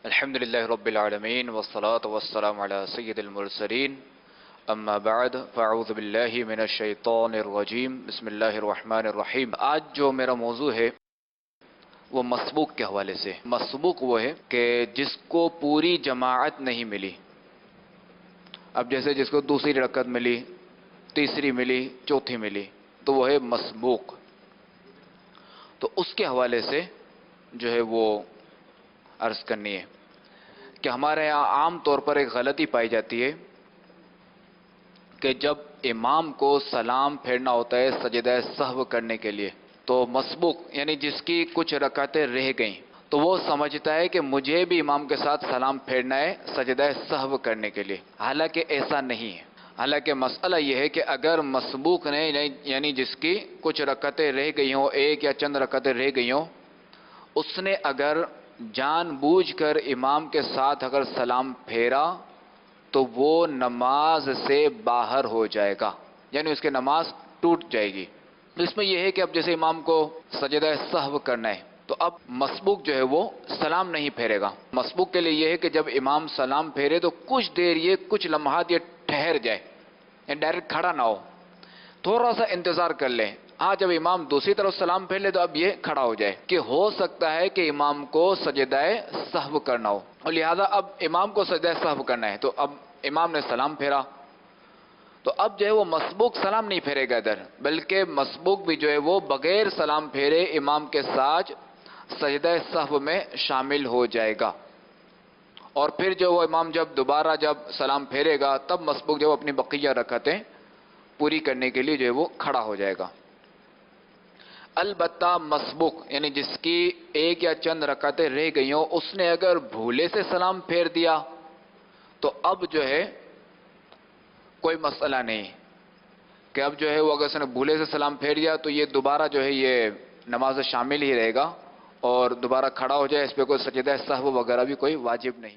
الحمد لله رب العالمين والصلاة والسلام على سيد المرسلين اما بعد فاعوذ باللہ من الشیطان الرجیم بسم اللہ الرحمن الرحیم۔ آج جو میرا موضوع ہے وہ مسبوق کے حوالے سے۔ مسبوق وہ ہے کہ جس کو پوری جماعت نہیں ملی، اب جیسے جس کو دوسری رکعت ملی، تیسری ملی، چوتھی ملی، تو وہ ہے مسبوق۔ تو اس کے حوالے سے جو ہے وہ عرض کرنی ہے کہ ہمارے یہاں عام طور پر ایک غلطی پائی جاتی ہے کہ جب امام کو سلام پھیرنا ہوتا ہے سجدہ سہو کرنے کے لیے، تو مسبوق یعنی جس کی کچھ رکعتیں رہ گئیں تو وہ سمجھتا ہے کہ مجھے بھی امام کے ساتھ سلام پھیرنا ہے سجدہ سہو کرنے کے لیے، حالانکہ ایسا نہیں ہے۔ حالانکہ مسئلہ یہ ہے کہ اگر مسبوق نے یعنی جس کی کچھ رکعتیں رہ گئی ہوں، ایک یا چند رکعتیں رہ گئی ہوں، اس نے اگر جان بوجھ کر امام کے ساتھ اگر سلام پھیرا تو وہ نماز سے باہر ہو جائے گا، یعنی اس کی نماز ٹوٹ جائے گی۔ اس میں یہ ہے کہ اب جیسے امام کو سجدہ سہو کرنا ہے تو اب مسبوق جو ہے وہ سلام نہیں پھیرے گا۔ مسبوق کے لیے یہ ہے کہ جب امام سلام پھیرے تو کچھ دیر یہ کچھ لمحات یہ ٹھہر جائے، یعنی ڈائریکٹ کھڑا نہ ہو، تھوڑا سا انتظار کر لیں۔ ہاں جب امام دوسری طرف سلام پھیر لے تو اب یہ کھڑا ہو جائے کہ ہو سکتا ہے کہ امام کو سجدہ سہو کرنا ہو، اور لہذا اب امام کو سجدہ سہو کرنا ہے تو اب امام نے سلام پھیرا تو اب جو ہے وہ مسبوق سلام نہیں پھیرے گا ادھر، بلکہ مسبوق بھی جو ہے وہ بغیر سلام پھیرے امام کے ساتھ سجدہ سہو میں شامل ہو جائے گا، اور پھر جو وہ امام جب دوبارہ جب سلام پھیرے گا تب مسبوق جو اپنی بقیہ رکعتیں پوری کرنے کے لیے جو ہے وہ کھڑا ہو جائے گا۔ البتہ مسبوق یعنی جس کی ایک یا چند رکعتیں رہ گئی ہوں، اس نے اگر بھولے سے سلام پھیر دیا تو اب جو ہے کوئی مسئلہ نہیں کہ اب جو ہے وہ اگر اس نے بھولے سے سلام پھیر دیا تو یہ دوبارہ جو ہے یہ نماز شامل ہی رہے گا اور دوبارہ کھڑا ہو جائے، اس پہ کوئی سجدہ سہو وغیرہ بھی کوئی واجب نہیں۔